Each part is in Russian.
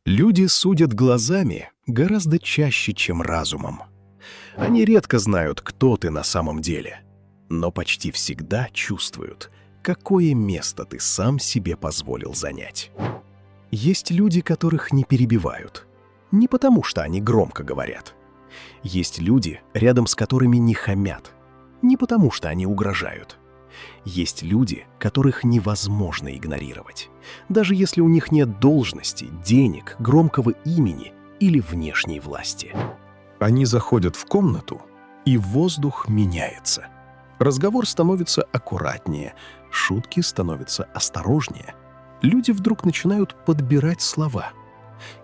Люди судят глазами гораздо чаще, чем разумом. Они редко знают, кто ты на самом деле, но почти всегда чувствуют, какое место ты сам себе позволил занять. Есть люди, которых не перебивают, не потому что они громко говорят. Есть люди, рядом с которыми не хамят, не потому что они угрожают. Есть люди, которых невозможно игнорировать, даже если у них нет должности, денег, громкого имени или внешней власти. Они заходят в комнату, и воздух меняется. Разговор становится аккуратнее, шутки становятся осторожнее. Люди вдруг начинают подбирать слова.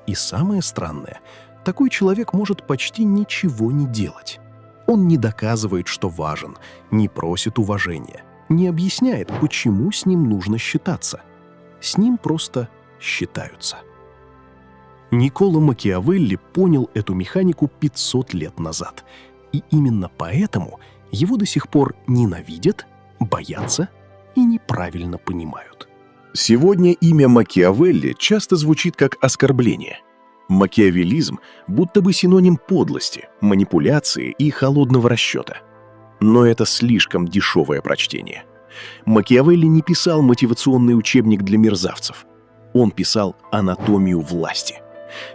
И самое странное, такой человек может почти ничего не делать. Он не доказывает, что важен, не просит уважения, не объясняет, почему с ним нужно считаться. С ним просто считаются. Никколо Макиавелли понял эту механику 500 лет назад, и именно поэтому его до сих пор ненавидят, боятся и неправильно понимают. Сегодня имя Макиавелли часто звучит как оскорбление. Макиавеллизм будто бы синоним подлости, манипуляции и холодного расчета. Но это слишком дешевое прочтение. Макиавелли не писал мотивационный учебник для мерзавцев. Он писал анатомию власти.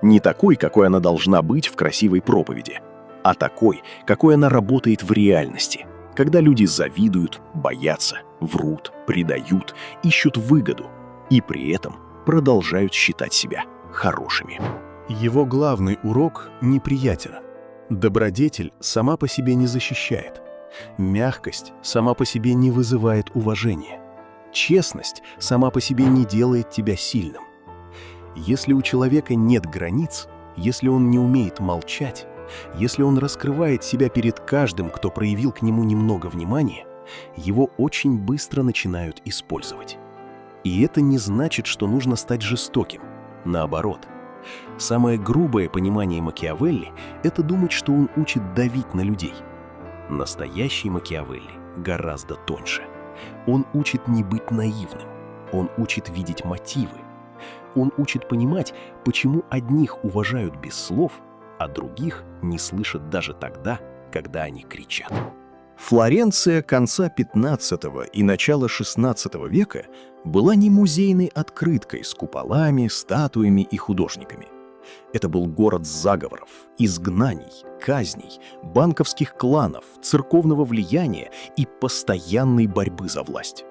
Не такой, какой она должна быть в красивой проповеди, а такой, какой она работает в реальности, когда люди завидуют, боятся, врут, предают, ищут выгоду и при этом продолжают считать себя хорошими. Его главный урок — неприятен. Добродетель сама по себе не защищает. Мягкость сама по себе не вызывает уважения. Честность сама по себе не делает тебя сильным. Если у человека нет границ, если он не умеет молчать, если он раскрывает себя перед каждым, кто проявил к нему немного внимания, его очень быстро начинают использовать. И это не значит, что нужно стать жестоким. Наоборот. Самое грубое понимание Макиавелли — это думать, что он учит давить на людей. Настоящий Макиавелли гораздо тоньше. Он учит не быть наивным. Он учит видеть мотивы. Он учит понимать, почему одних уважают без слов, а других не слышат даже тогда, когда они кричат. Флоренция конца XV и начала XVI века была не музейной открыткой с куполами, статуями и художниками. Это был город заговоров, изгнаний, казней, банковских кланов, церковного влияния и постоянной борьбы за власть.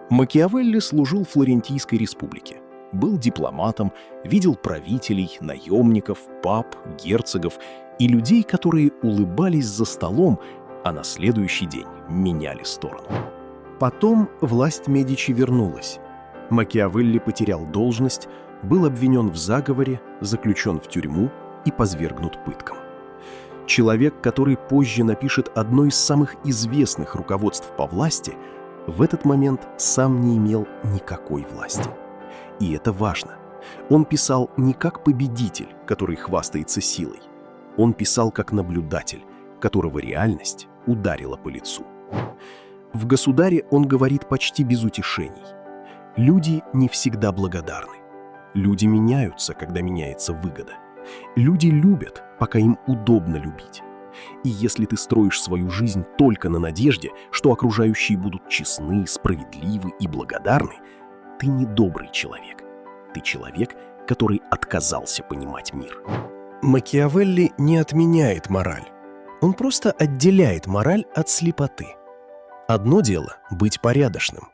Макиавелли служил Флорентийской республике, был дипломатом, видел правителей, наемников, пап, герцогов и людей, которые улыбались за столом, а на следующий день меняли сторону. Потом власть Медичи вернулась. Макиавелли потерял должность, был обвинен в заговоре, заключен в тюрьму и подвергнут пыткам. Человек, который позже напишет одно из самых известных руководств по власти, в этот момент сам не имел никакой власти. И это важно. Он писал не как победитель, который хвастается силой. Он писал как наблюдатель, которого реальность ударила по лицу. В «Государе» он говорит почти без утешений. Люди не всегда благодарны. Люди меняются, когда меняется выгода. Люди любят, пока им удобно любить. И если ты строишь свою жизнь только на надежде, что окружающие будут честны, справедливы и благодарны, ты не добрый человек. Ты человек, который отказался понимать мир. Макиавелли не отменяет мораль. Он просто отделяет мораль от слепоты. Одно дело — быть порядочным,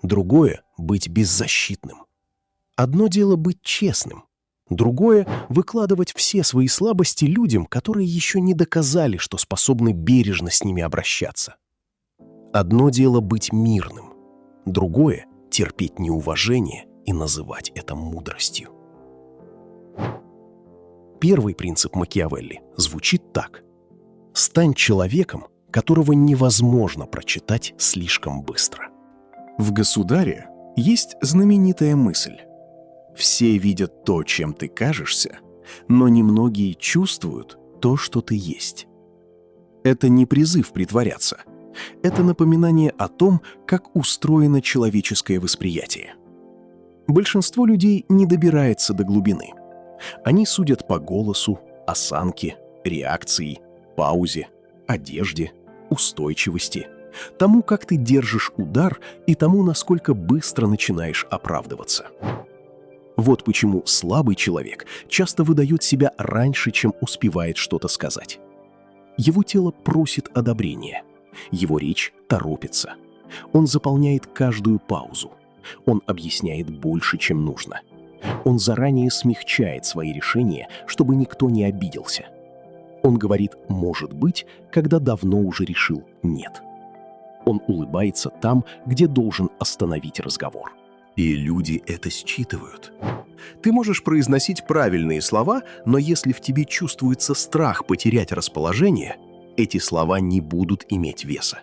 другое — быть беззащитным. Одно дело быть честным, другое — выкладывать все свои слабости людям, которые еще не доказали, что способны бережно с ними обращаться. Одно дело быть мирным, другое — терпеть неуважение и называть это мудростью. Первый принцип Макиавелли звучит так: «Стань человеком, которого невозможно прочитать слишком быстро». В «Государе» есть знаменитая мысль: «Все видят то, чем ты кажешься, но немногие чувствуют то, что ты есть». Это не призыв притворяться. Это напоминание о том, как устроено человеческое восприятие. Большинство людей не добирается до глубины. Они судят по голосу, осанке, реакции, паузе, одежде, устойчивости, тому, как ты держишь удар, и тому, насколько быстро начинаешь оправдываться. Вот почему слабый человек часто выдает себя раньше, чем успевает что-то сказать. Его тело просит одобрения, его речь торопится. Он заполняет каждую паузу. Он объясняет больше, чем нужно. Он заранее смягчает свои решения, чтобы никто не обиделся. Он говорит «может быть», когда давно уже решил «нет». Он улыбается там, где должен остановить разговор. И люди это считывают. Ты можешь произносить правильные слова, но если в тебе чувствуется страх потерять расположение, эти слова не будут иметь веса.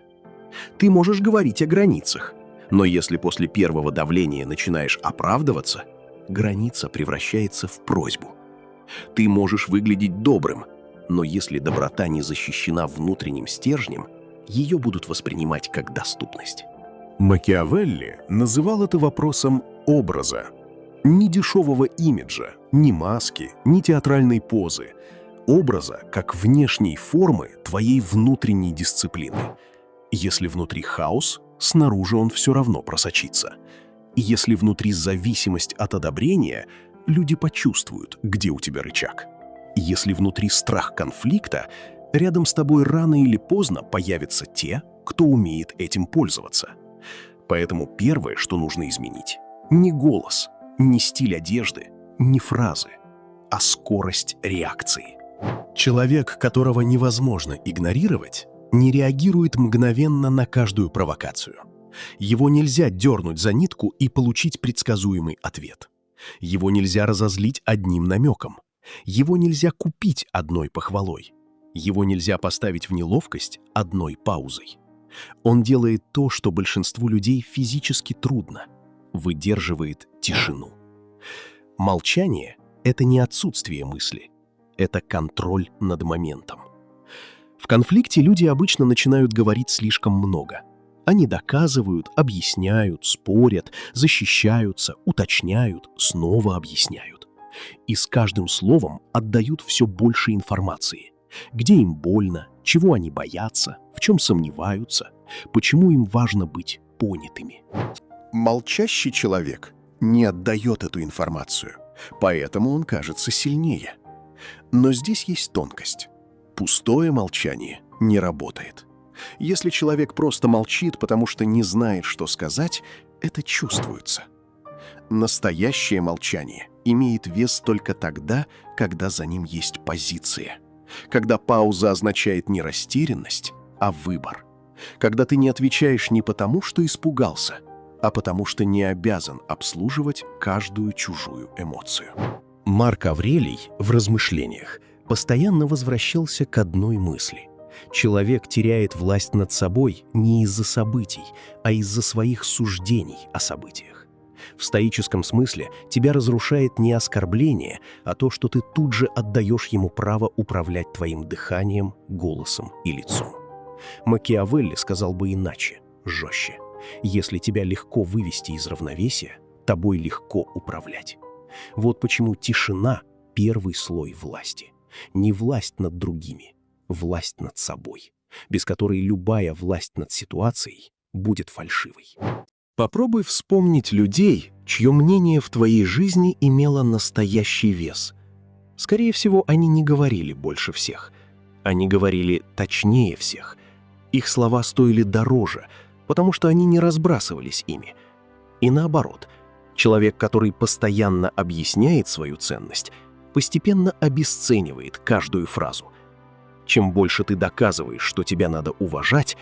Ты можешь говорить о границах, но если после первого давления начинаешь оправдываться, граница превращается в просьбу. Ты можешь выглядеть добрым, но если доброта не защищена внутренним стержнем, ее будут воспринимать как доступность. Макиавелли называл это вопросом образа. Ни дешевого имиджа, ни маски, ни театральной позы. Образа как внешней формы твоей внутренней дисциплины. Если внутри хаос, снаружи он все равно просочится. И если внутри зависимость от одобрения, люди почувствуют, где у тебя рычаг. Если внутри страх конфликта, рядом с тобой рано или поздно появятся те, кто умеет этим пользоваться. Поэтому первое, что нужно изменить, не голос, не стиль одежды, не фразы, а скорость реакции. Человек, которого невозможно игнорировать, не реагирует мгновенно на каждую провокацию. Его нельзя дернуть за нитку и получить предсказуемый ответ. Его нельзя разозлить одним намеком. Его нельзя купить одной похвалой. Его нельзя поставить в неловкость одной паузой. Он делает то, что большинству людей физически трудно. Выдерживает тишину. Молчание — это не отсутствие мысли. Это контроль над моментом. В конфликте люди обычно начинают говорить слишком много. Они доказывают, объясняют, спорят, защищаются, уточняют, снова объясняют. И с каждым словом отдают все больше информации. Где им больно, чего они боятся, в чем сомневаются, почему им важно быть понятыми. Молчащий человек не отдает эту информацию, поэтому он кажется сильнее. Но здесь есть тонкость. Пустое молчание не работает. Если человек просто молчит, потому что не знает, что сказать, это чувствуется. Настоящее молчание имеет вес только тогда, когда за ним есть позиция. Когда пауза означает не растерянность, а выбор. Когда ты не отвечаешь не потому, что испугался, а потому что не обязан обслуживать каждую чужую эмоцию. Марк Аврелий в «Размышлениях» постоянно возвращался к одной мысли. Человек теряет власть над собой не из-за событий, а из-за своих суждений о событиях. В стоическом смысле тебя разрушает не оскорбление, а то, что ты тут же отдаешь ему право управлять твоим дыханием, голосом и лицом. Макиавелли сказал бы иначе, жестче. Если тебя легко вывести из равновесия, тобой легко управлять. Вот почему тишина — первый слой власти. Не власть над другими, власть над собой, без которой любая власть над ситуацией будет фальшивой. Попробуй вспомнить людей, чье мнение в твоей жизни имело настоящий вес. Скорее всего, они не говорили больше всех. Они говорили точнее всех. Их слова стоили дороже, потому что они не разбрасывались ими. И наоборот, человек, который постоянно объясняет свою ценность, постепенно обесценивает каждую фразу. Чем больше ты доказываешь, что тебя надо уважать,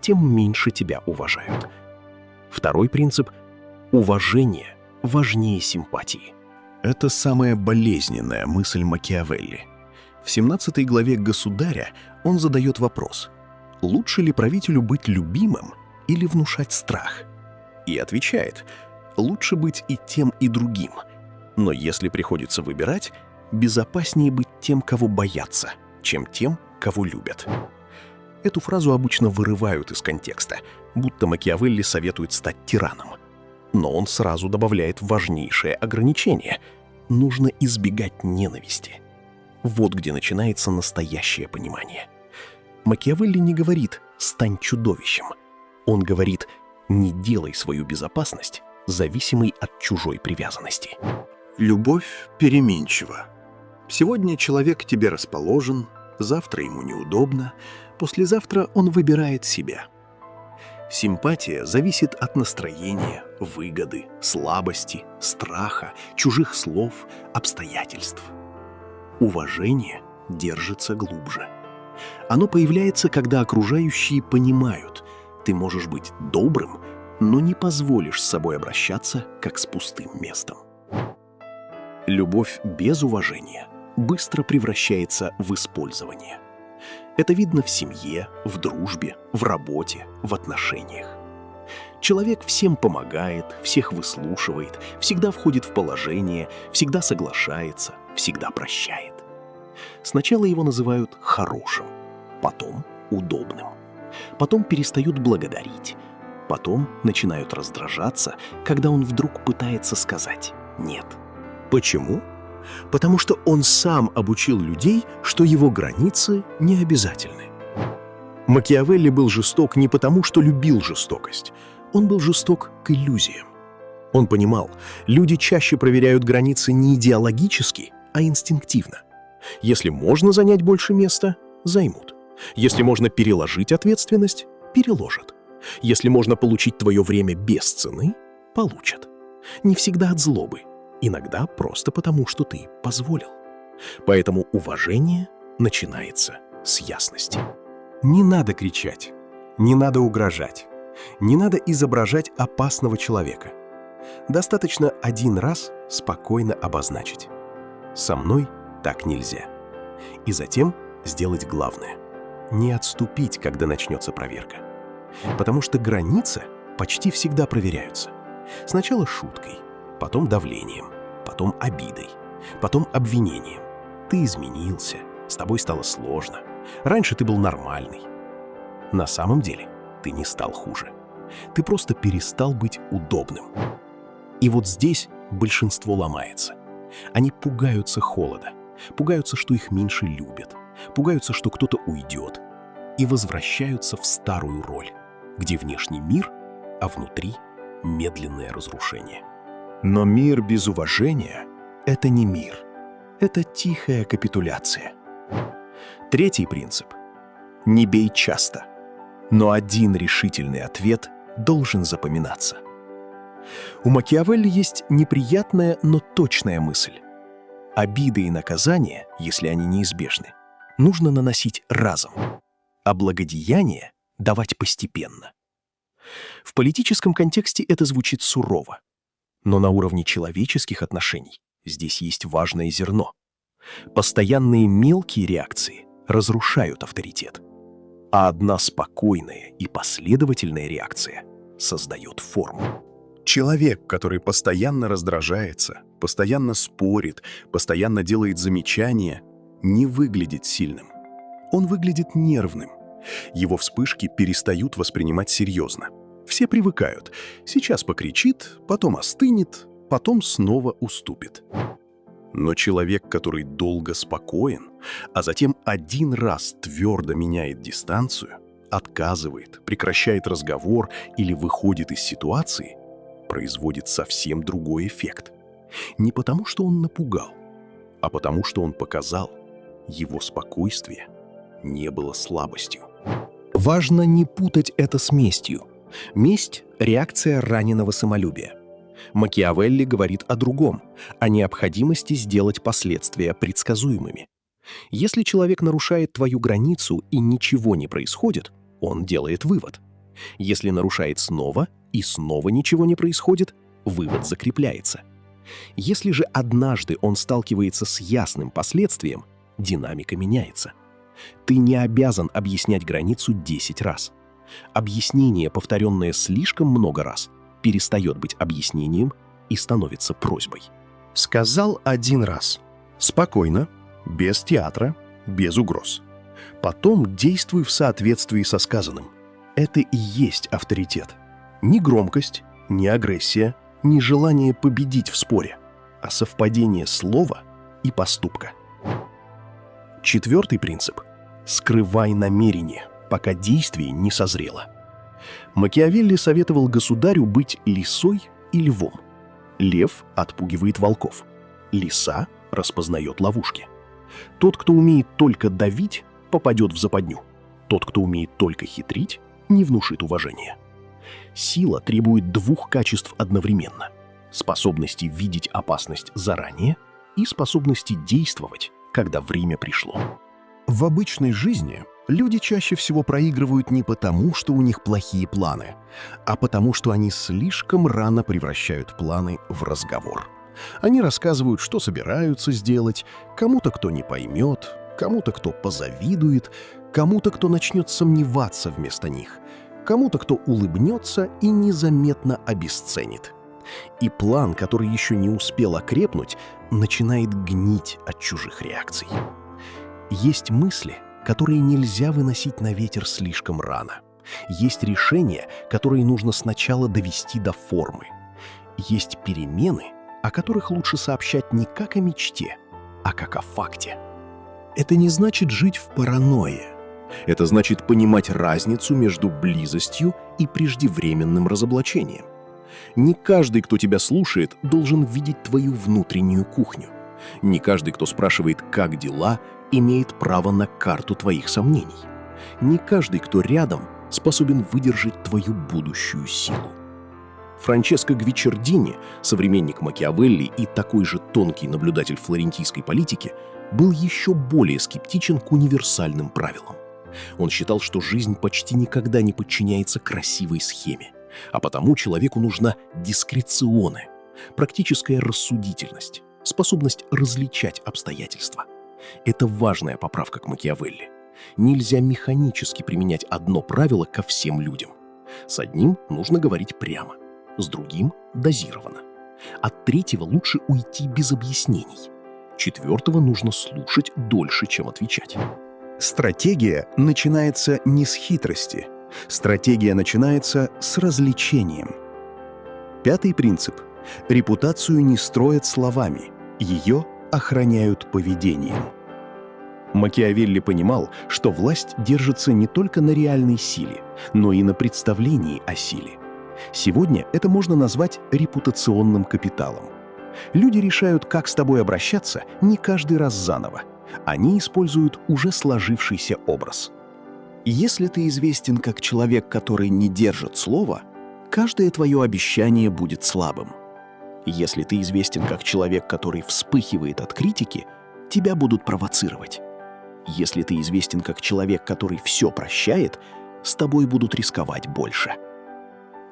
тем меньше тебя уважают. Второй принцип – уважение важнее симпатии. Это самая болезненная мысль Макиавелли. В 17 главе «Государя» он задает вопрос: лучше ли правителю быть любимым или внушать страх? И отвечает: лучше быть и тем, и другим. Но если приходится выбирать, безопаснее быть тем, кого боятся, чем тем, кого любят. Эту фразу обычно вырывают из контекста, будто Макиавелли советует стать тираном. Но он сразу добавляет важнейшее ограничение: нужно избегать ненависти. Вот где начинается настоящее понимание. Макиавелли не говорит «стань чудовищем». Он говорит «не делай свою безопасность зависимой от чужой привязанности». Любовь переменчива. Сегодня человек к тебе расположен, завтра ему неудобно, послезавтра он выбирает себя. Симпатия зависит от настроения, выгоды, слабости, страха, чужих слов, обстоятельств. Уважение держится глубже. Оно появляется, когда окружающие понимают, ты можешь быть добрым, но не позволишь с собой обращаться, как с пустым местом. Любовь без уважения быстро превращается в использование. Это видно в семье, в дружбе, в работе, в отношениях. Человек всем помогает, всех выслушивает, всегда входит в положение, всегда соглашается, всегда прощает. Сначала его называют хорошим, потом удобным. Потом перестают благодарить, потом начинают раздражаться, когда он вдруг пытается сказать «нет». Почему? Потому что он сам обучил людей, что его границы не обязательны. Макиавелли был жесток не потому, что любил жестокость. Он был жесток к иллюзиям. Он понимал, люди чаще проверяют границы не идеологически, а инстинктивно. Если можно занять больше места – займут. Если можно переложить ответственность – переложат. Если можно получить твое время без цены – получат. Не всегда от злобы. Иногда просто потому, что ты позволил. Поэтому уважение начинается с ясности. Не надо кричать, не надо угрожать, не надо изображать опасного человека. Достаточно один раз спокойно обозначить. Со мной так нельзя. И затем сделать главное – не отступить, когда начнется проверка. Потому что границы почти всегда проверяются. Сначала шуткой, потом давлением, потом обидой, потом обвинением. Ты изменился, с тобой стало сложно. Раньше ты был нормальный. На самом деле ты не стал хуже. Ты просто перестал быть удобным. И вот здесь большинство ломается. Они пугаются холода, пугаются, что их меньше любят, пугаются, что кто-то уйдет, и возвращаются в старую роль, где внешний мир, а внутри медленное разрушение. Но мир без уважения – это не мир. Это тихая капитуляция. Третий принцип – не бей часто. Но один решительный ответ должен запоминаться. У Макиавелли есть неприятная, но точная мысль. Обиды и наказания, если они неизбежны, нужно наносить разом, а благодеяние давать постепенно. В политическом контексте это звучит сурово. Но на уровне человеческих отношений здесь есть важное зерно. Постоянные мелкие реакции разрушают авторитет, а одна спокойная и последовательная реакция создает форму. Человек, который постоянно раздражается, постоянно спорит, постоянно делает замечания, не выглядит сильным. Он выглядит нервным. Его вспышки перестают воспринимать серьезно. Все привыкают. Сейчас покричит, потом остынет, потом снова уступит. Но человек, который долго спокоен, а затем один раз твердо меняет дистанцию, отказывает, прекращает разговор или выходит из ситуации, производит совсем другой эффект. Не потому, что он напугал, а потому, что он показал, его спокойствие не было слабостью. Важно не путать это с местью. Месть – реакция раненого самолюбия. Макиавелли говорит о другом, о необходимости сделать последствия предсказуемыми. Если человек нарушает твою границу и ничего не происходит, он делает вывод. Если нарушает снова и снова ничего не происходит, вывод закрепляется. Если же однажды он сталкивается с ясным последствием, динамика меняется. Ты не обязан объяснять границу 10 раз. Объяснение, повторенное слишком много раз, перестает быть объяснением и становится просьбой. Сказал один раз. Спокойно, без театра, без угроз. Потом действуй в соответствии со сказанным. Это и есть авторитет. Ни громкость, ни агрессия, ни желание победить в споре. а совпадение слова и поступка. Четвертый принцип – скрывай намерение, пока действие не созрело. Макиавелли советовал государю быть лисой и львом. Лев отпугивает волков. Лиса распознает ловушки. Тот, кто умеет только давить, попадет в западню. Тот, кто умеет только хитрить, не внушит уважения. Сила требует двух качеств одновременно – способности видеть опасность заранее и способности действовать, когда время пришло. В обычной жизни люди чаще всего проигрывают не потому, что у них плохие планы, а потому, что они слишком рано превращают планы в разговор. Они рассказывают, что собираются сделать, кому-то, кто не поймет, кому-то, кто позавидует, кому-то, кто начнет сомневаться вместо них, кому-то, кто улыбнется и незаметно обесценит. И план, который еще не успел окрепнуть, начинает гнить от чужих реакций. Есть мысли, которые нельзя выносить на ветер слишком рано. Есть решения, которые нужно сначала довести до формы. Есть перемены, о которых лучше сообщать не как о мечте, а как о факте. Это не значит жить в паранойе. Это значит понимать разницу между близостью и преждевременным разоблачением. Не каждый, кто тебя слушает, должен видеть твою внутреннюю кухню. Не каждый, кто спрашивает «как дела?», имеет право на карту твоих сомнений. Не каждый, кто рядом, способен выдержать твою будущую силу. Франческо Гвиччардини, современник Макиавелли и такой же тонкий наблюдатель флорентийской политики, был еще более скептичен к универсальным правилам. Он считал, что жизнь почти никогда не подчиняется красивой схеме, а потому человеку нужна дискреционе, практическая рассудительность, способность различать обстоятельства. Это важная поправка к Макиавелли. Нельзя механически применять одно правило ко всем людям. С одним нужно говорить прямо, с другим – дозированно. От третьего лучше уйти без объяснений. Четвертого нужно слушать дольше, чем отвечать. Стратегия начинается не с хитрости. Стратегия начинается с развлечением. Пятый принцип. Репутацию не строят словами, ее охраняют поведением. Макиавелли понимал, что власть держится не только на реальной силе, но и на представлении о силе. Сегодня это можно назвать репутационным капиталом. Люди решают, как с тобой обращаться, не каждый раз заново. Они используют уже сложившийся образ. Если ты известен как человек, который не держит слова, каждое твое обещание будет слабым. Если ты известен как человек, который вспыхивает от критики, тебя будут провоцировать. Если ты известен как человек, который все прощает, с тобой будут рисковать больше.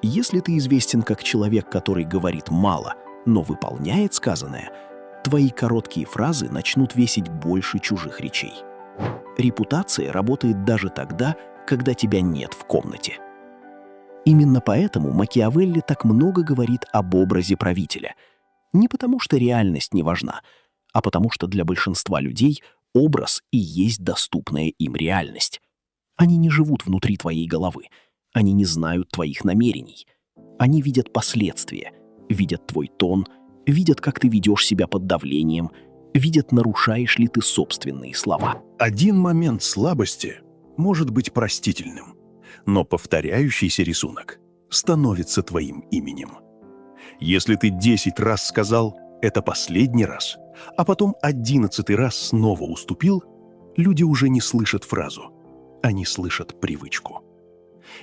Если ты известен как человек, который говорит мало, но выполняет сказанное, твои короткие фразы начнут весить больше чужих речей. Репутация работает даже тогда, когда тебя нет в комнате. Именно поэтому Макиавелли так много говорит об образе правителя. Не потому что реальность не важна, а потому что для большинства людей образ и есть доступная им реальность. Они не живут внутри твоей головы, они не знают твоих намерений. Они видят последствия, видят твой тон, видят, как ты ведешь себя под давлением, видят, нарушаешь ли ты собственные слова. Один момент слабости может быть простительным, но повторяющийся рисунок становится твоим именем. Если ты 10 раз сказал «это последний раз», а потом 11-й раз снова уступил, люди уже не слышат фразу, они слышат привычку.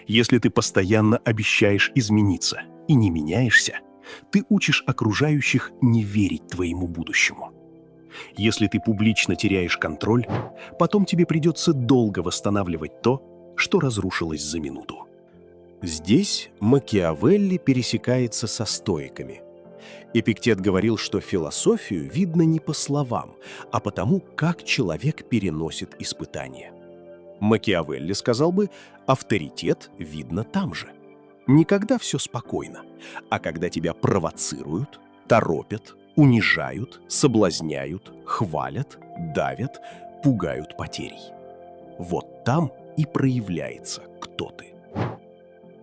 Если ты постоянно обещаешь измениться и не меняешься, ты учишь окружающих не верить твоему будущему. Если ты публично теряешь контроль, потом тебе придется долго восстанавливать то, что разрушилось за минуту. Здесь Макиавелли пересекается со стоиками. Эпиктет говорил, что философию видно не по словам, а по тому, как человек переносит испытания. Макиавелли сказал бы, авторитет видно там же. Не когда все спокойно, а когда тебя провоцируют, торопят, унижают, соблазняют, хвалят, давят, пугают потерей. Вот там и проявляется, кто ты.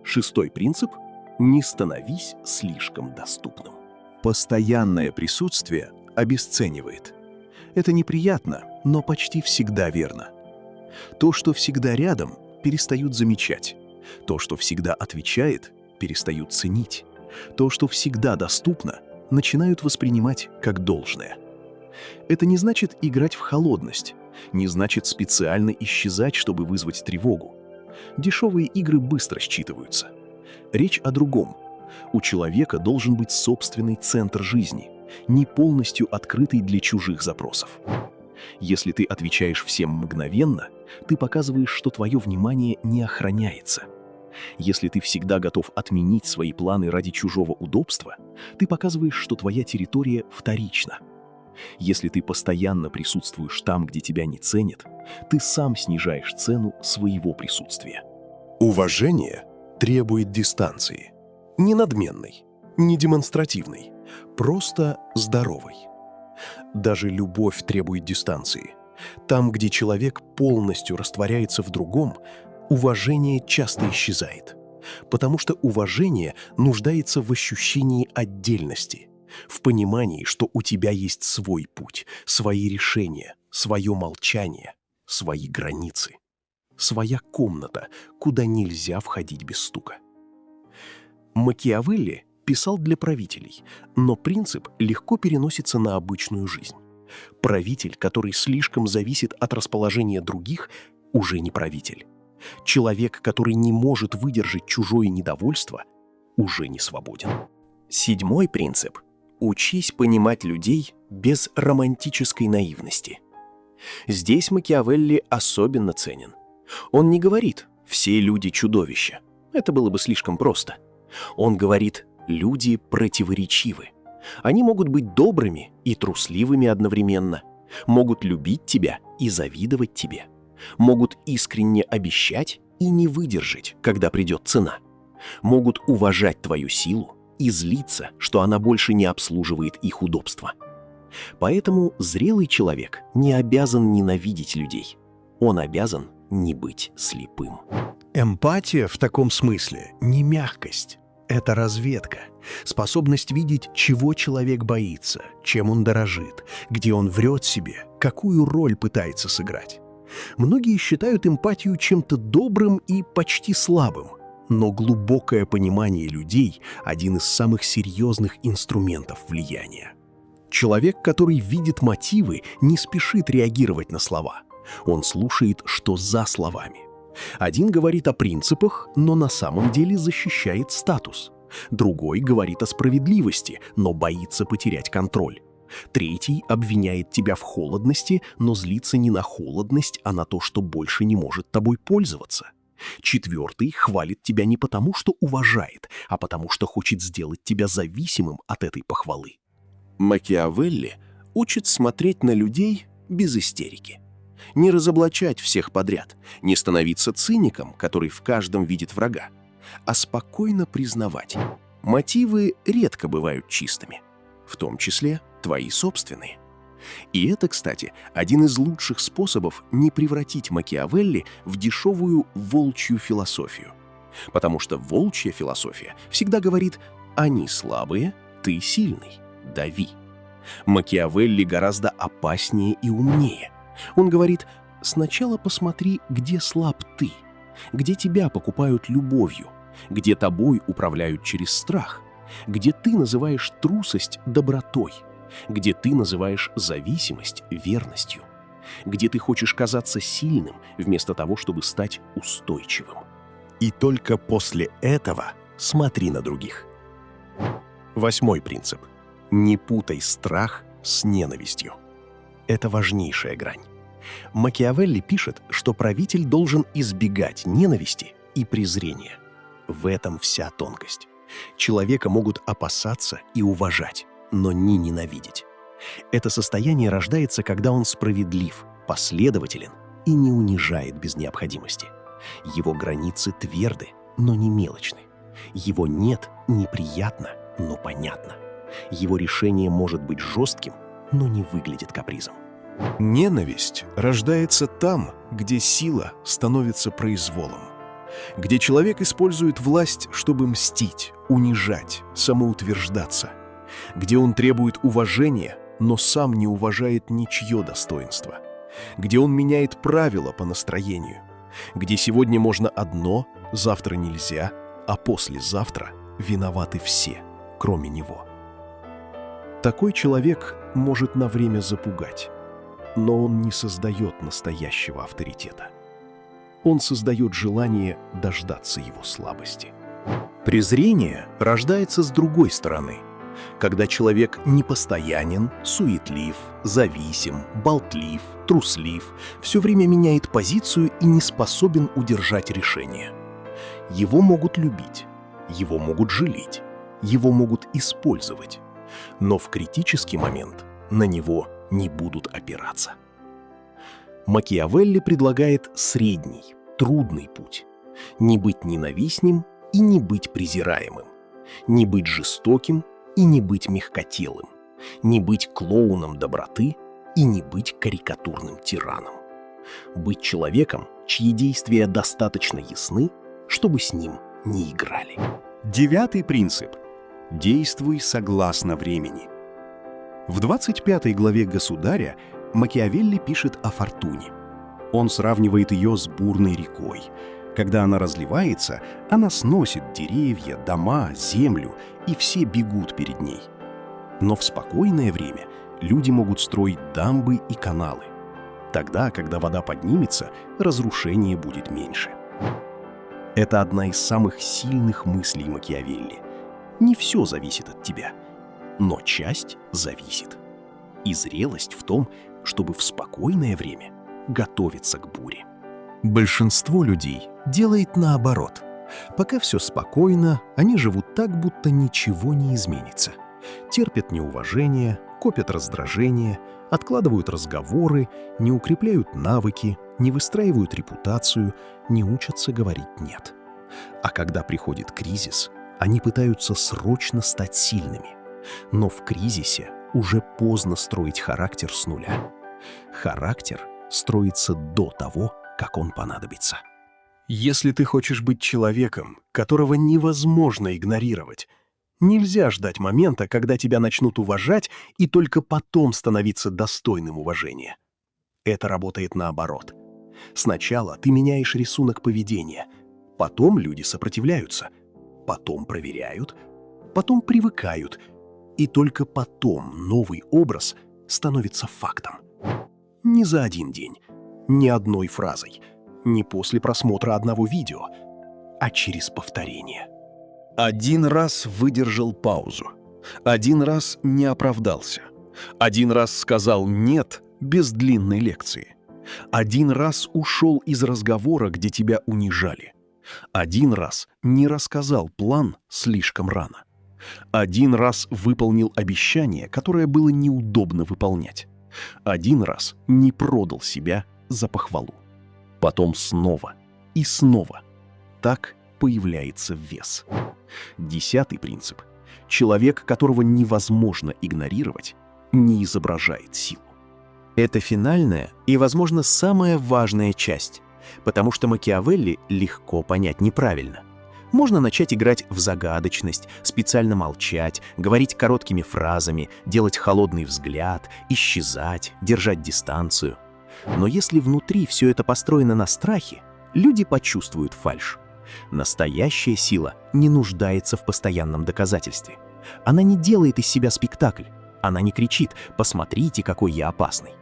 Шестой принцип – не становись слишком доступным. Постоянное присутствие обесценивает. Это неприятно, но почти всегда верно. То, что всегда рядом, перестают замечать. То, что всегда отвечает, перестают ценить. То, что всегда доступно, начинают воспринимать как должное. Это не значит играть в холодность, не значит специально исчезать, чтобы вызвать тревогу. Дешевые игры быстро считываются. Речь о другом. У человека должен быть собственный центр жизни, не полностью открытый для чужих запросов. Если ты отвечаешь всем мгновенно, ты показываешь, что твое внимание не охраняется. Если ты всегда готов отменить свои планы ради чужого удобства, ты показываешь, что твоя территория вторична. Если ты постоянно присутствуешь там, где тебя не ценят, ты сам снижаешь цену своего присутствия. Уважение требует дистанции. Не надменной, не демонстративной, просто здоровой. Даже любовь требует дистанции. Там, где человек полностью растворяется в другом, уважение часто исчезает. Потому что уважение нуждается в ощущении отдельности, в понимании, что у тебя есть свой путь, свои решения, свое молчание, свои границы, своя комната, куда нельзя входить без стука. Макиавелли писал для правителей, но принцип легко переносится на обычную жизнь. Правитель, который слишком зависит от расположения других, уже не правитель. Человек, который не может выдержать чужое недовольство, уже не свободен. 7-й принцип – учись понимать людей без романтической наивности. Здесь Макиавелли особенно ценен. Он не говорит «все люди чудовища». Это было бы слишком просто. Он говорит «люди противоречивы». Они могут быть добрыми и трусливыми одновременно, могут любить тебя и завидовать тебе, могут искренне обещать и не выдержать, когда придет цена, могут уважать твою силу и злиться, что она больше не обслуживает их удобства. Поэтому зрелый человек не обязан ненавидеть людей, он обязан не быть слепым. Эмпатия в таком смысле не мягкость. Это разведка, способность видеть, чего человек боится, чем он дорожит, где он врет себе, какую роль пытается сыграть. Многие считают эмпатию чем-то добрым и почти слабым, но глубокое понимание людей – один из самых серьезных инструментов влияния. Человек, который видит мотивы, не спешит реагировать на слова. Он слушает, что за словами. Один говорит о принципах, но на самом деле защищает статус. Другой говорит о справедливости, но боится потерять контроль. Третий обвиняет тебя в холодности, но злится не на холодность, а на то, что больше не может тобой пользоваться. Четвертый хвалит тебя не потому, что уважает, а потому, что хочет сделать тебя зависимым от этой похвалы. Макиавелли учит смотреть на людей без истерики. Не разоблачать всех подряд, не становиться циником, который в каждом видит врага, а спокойно признавать. Мотивы редко бывают чистыми, в том числе твои собственные. И это, кстати, один из лучших способов не превратить Макиавелли в дешевую волчью философию. Потому что волчья философия всегда говорит «они слабые, ты сильный, дави». Макиавелли гораздо опаснее и умнее. Он говорит, сначала посмотри, где слаб ты, где тебя покупают любовью, где тобой управляют через страх, где ты называешь трусость добротой, где ты называешь зависимость верностью, где ты хочешь казаться сильным вместо того, чтобы стать устойчивым. И только после этого смотри на других. 8-й принцип. Не путай страх с ненавистью. Это важнейшая грань. Макиавелли пишет, что правитель должен избегать ненависти и презрения. В этом вся тонкость. Человека могут опасаться и уважать, но не ненавидеть. Это состояние рождается, когда он справедлив, последователен и не унижает без необходимости. Его границы тверды, но не мелочны. Его «нет» неприятно, но понятно. Его решение может быть жестким, но не выглядит капризом. Ненависть рождается там, где сила становится произволом, где человек использует власть, чтобы мстить, унижать, самоутверждаться, где он требует уважения, но сам не уважает ничье достоинство, где он меняет правила по настроению, где сегодня можно одно, завтра нельзя, а послезавтра виноваты все, кроме него. Такой человек может на время запугать, но он не создает настоящего авторитета. Он создает желание дождаться его слабости. Презрение рождается с другой стороны, когда человек непостоянен, суетлив, зависим, болтлив, труслив, все время меняет позицию и не способен удержать решение. Его могут любить, его могут жалеть, его могут использовать, но в критический момент на него не будут опираться. Макиавелли предлагает средний, трудный путь. Не быть ненавистным и не быть презираемым. Не быть жестоким и не быть мягкотелым. Не быть клоуном доброты и не быть карикатурным тираном. Быть человеком, чьи действия достаточно ясны, чтобы с ним не играли. 9-й принцип. Действуй согласно времени. В 25 главе «Государя» Макиавелли пишет о фортуне. Он сравнивает ее с бурной рекой. Когда она разливается, она сносит деревья, дома, землю, и все бегут перед ней. Но в спокойное время люди могут строить дамбы и каналы. Тогда, когда вода поднимется, разрушение будет меньше. Это одна из самых сильных мыслей Макиавелли. Не все зависит от тебя, но часть зависит. И зрелость в том, чтобы в спокойное время готовиться к буре. Большинство людей делает наоборот. Пока все спокойно, они живут так, будто ничего не изменится. Терпят неуважение, копят раздражение, откладывают разговоры, не укрепляют навыки, не выстраивают репутацию, не учатся говорить «нет». А когда приходит кризис, они пытаются срочно стать сильными. Но в кризисе уже поздно строить характер с нуля. Характер строится до того, как он понадобится. Если ты хочешь быть человеком, которого невозможно игнорировать, нельзя ждать момента, когда тебя начнут уважать, и только потом становиться достойным уважения. Это работает наоборот. Сначала ты меняешь рисунок поведения, потом люди сопротивляются, потом проверяют, потом привыкают, и только потом новый образ становится фактом. Не за один день, не одной фразой, не после просмотра одного видео, а через повторение. Один раз выдержал паузу. Один раз не оправдался. Один раз сказал «нет» без длинной лекции. Один раз ушел из разговора, где тебя унижали. Один раз не рассказал план слишком рано. Один раз выполнил обещание, которое было неудобно выполнять. Один раз не продал себя за похвалу. Потом снова и снова. Так появляется вес. 10-й принцип. Человек, которого невозможно игнорировать, не изображает силу. Это финальная и, возможно, самая важная часть, потому что Макиавелли легко понять неправильно. Можно начать играть в загадочность, специально молчать, говорить короткими фразами, делать холодный взгляд, исчезать, держать дистанцию. Но если внутри все это построено на страхе, люди почувствуют фальшь. Настоящая сила не нуждается в постоянном доказательстве. Она не делает из себя спектакль. Она не кричит «посмотрите, какой я опасный».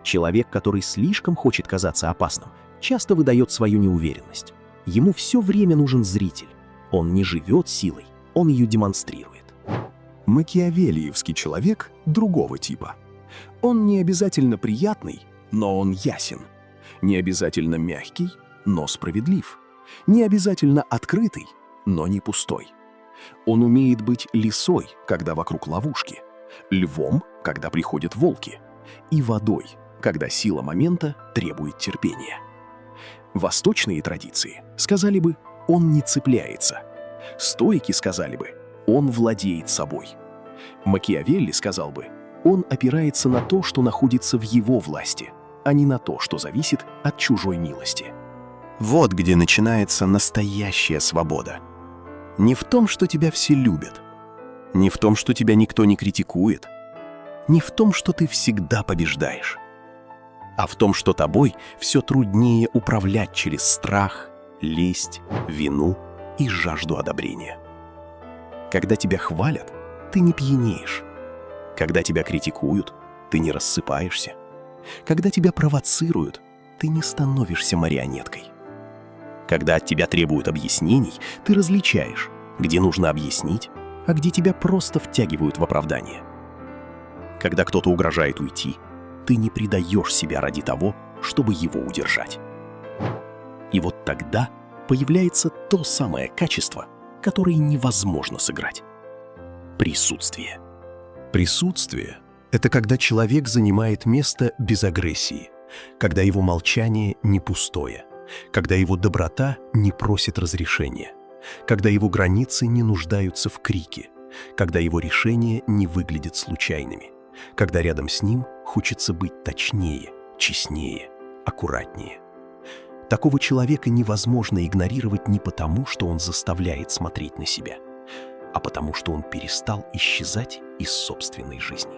Человек, который слишком хочет казаться опасным, часто выдает свою неуверенность. Ему все время нужен зритель. Он не живет силой, он ее демонстрирует. Макиавеллиевский человек другого типа. Он не обязательно приятный, но он ясен. Не обязательно мягкий, но справедлив. Не обязательно открытый, но не пустой. Он умеет быть лисой, когда вокруг ловушки, львом, когда приходят волки, и водой, когда сила момента требует терпения. Восточные традиции сказали бы «он не цепляется». Стоики сказали бы «он владеет собой». Макиавелли сказал бы «он опирается на то, что находится в его власти, а не на то, что зависит от чужой милости». Вот где начинается настоящая свобода. Не в том, что тебя все любят. не в том, что тебя никто не критикует, не в том, что ты всегда побеждаешь, а в том, что тобой все труднее управлять через страх, лесть, вину и жажду одобрения. Когда тебя хвалят, ты не пьянеешь. Когда тебя критикуют, ты не рассыпаешься. Когда тебя провоцируют, ты не становишься марионеткой. Когда от тебя требуют объяснений, ты различаешь, где нужно объяснить, а где тебя просто втягивают в оправдание. Когда кто-то угрожает уйти, ты не предаешь себя ради того, чтобы его удержать. И вот тогда появляется то самое качество, которое невозможно сыграть. Присутствие. Присутствие — это когда человек занимает место без агрессии, когда его молчание не пустое, когда его доброта не просит разрешения, когда его границы не нуждаются в крике, когда его решения не выглядят случайными, когда рядом с ним хочется быть точнее, честнее, аккуратнее. Такого человека невозможно игнорировать не потому, что он заставляет смотреть на себя, а потому что он перестал исчезать из собственной жизни.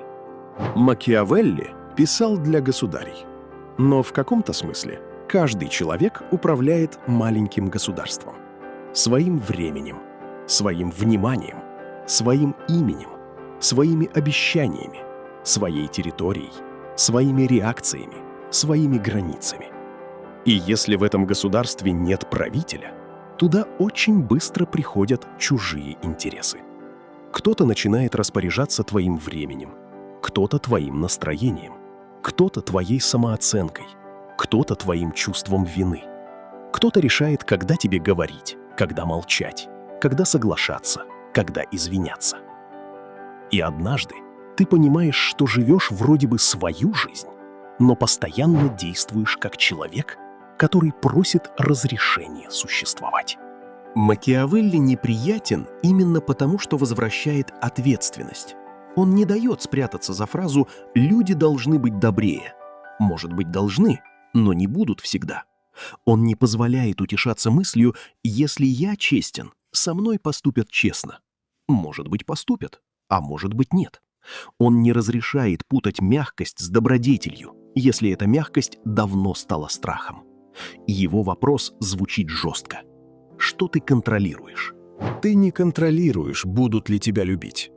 Макиавелли писал для государей. Но в каком-то смысле каждый человек управляет маленьким государством. Своим временем, своим вниманием, своим именем, своими обещаниями, своей территорией, своими реакциями, своими границами. И если в этом государстве нет правителя, туда очень быстро приходят чужие интересы. Кто-то начинает распоряжаться твоим временем, кто-то твоим настроением, кто-то твоей самооценкой, кто-то твоим чувством вины. Кто-то решает, когда тебе говорить, когда молчать, когда соглашаться, когда извиняться. И однажды ты понимаешь, что живешь вроде бы свою жизнь, но постоянно действуешь как человек, который просит разрешения существовать. Макиавелли неприятен именно потому, что возвращает ответственность. Он не дает спрятаться за фразу «люди должны быть добрее». Может быть, должны, но не будут всегда. Он не позволяет утешаться мыслью «если я честен, со мной поступят честно». Может быть, поступят, а может быть, нет. Он не разрешает путать мягкость с добродетелью, если эта мягкость давно стала страхом. Его вопрос звучит жестко. Что ты контролируешь? Ты не контролируешь, будут ли тебя любить,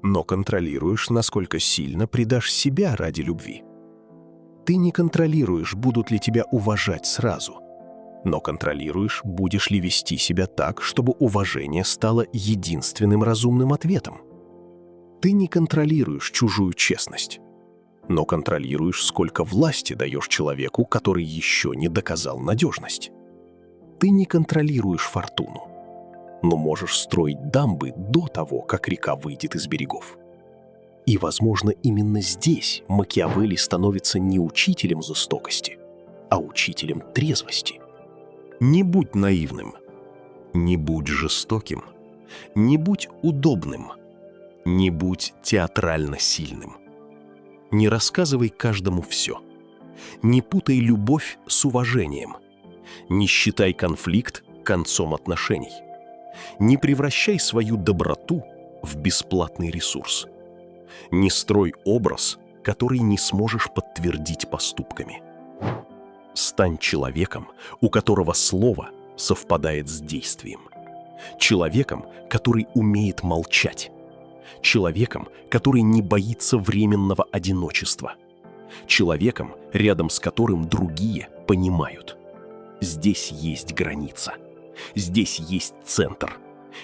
но контролируешь, насколько сильно предашь себя ради любви. Ты не контролируешь, будут ли тебя уважать сразу, но контролируешь, будешь ли вести себя так, чтобы уважение стало единственным разумным ответом. Ты не контролируешь чужую честность, но контролируешь, сколько власти даешь человеку, который еще не доказал надежность. Ты не контролируешь фортуну, но можешь строить дамбы до того, как река выйдет из берегов. И, возможно, именно здесь Макиавелли становится не учителем жестокости, а учителем трезвости. Не будь наивным, не будь жестоким, не будь удобным, не будь театрально сильным. Не рассказывай каждому все. Не путай любовь с уважением. Не считай конфликт концом отношений. Не превращай свою доброту в бесплатный ресурс. Не строй образ, который не сможешь подтвердить поступками. Стань человеком, у которого слово совпадает с действием. Человеком, который умеет молчать. Человеком, который не боится временного одиночества. Человеком, рядом с которым другие понимают. Здесь есть граница. Здесь есть центр.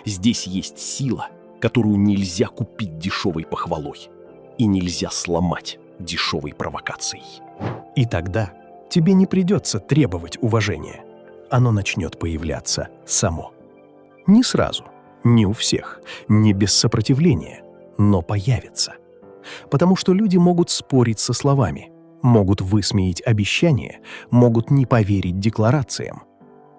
Здесь есть сила, которую нельзя купить дешевой похвалой. И нельзя сломать дешевой провокацией. И тогда тебе не придется требовать уважения. Оно начнет появляться само. Не сразу, не у всех, не без сопротивления, но появится. Потому что люди могут спорить со словами, могут высмеять обещания, могут не поверить декларациям.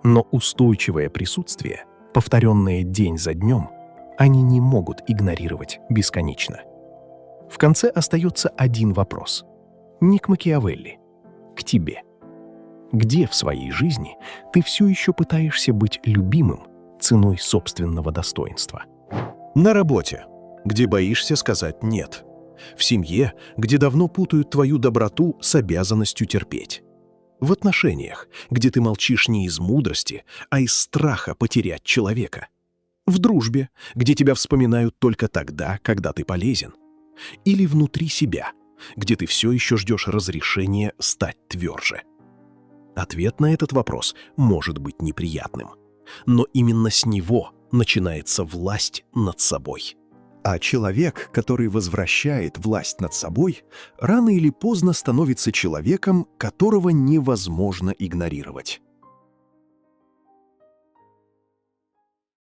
Но устойчивое присутствие, повторенное день за днем, они не могут игнорировать бесконечно. В конце остается один вопрос. Не к Макиавелли, к тебе. Где в своей жизни ты все еще пытаешься быть любимым ценой собственного достоинства? На работе. где боишься сказать «нет». В семье, где давно путают твою доброту с обязанностью терпеть. В отношениях, где ты молчишь не из мудрости, а из страха потерять человека. В дружбе, где тебя вспоминают только тогда, когда ты полезен. Или внутри себя, где ты все еще ждешь разрешения стать тверже. Ответ на этот вопрос может быть неприятным. Но именно с него начинается власть над собой. А человек, который возвращает власть над собой, рано или поздно становится человеком, которого невозможно игнорировать.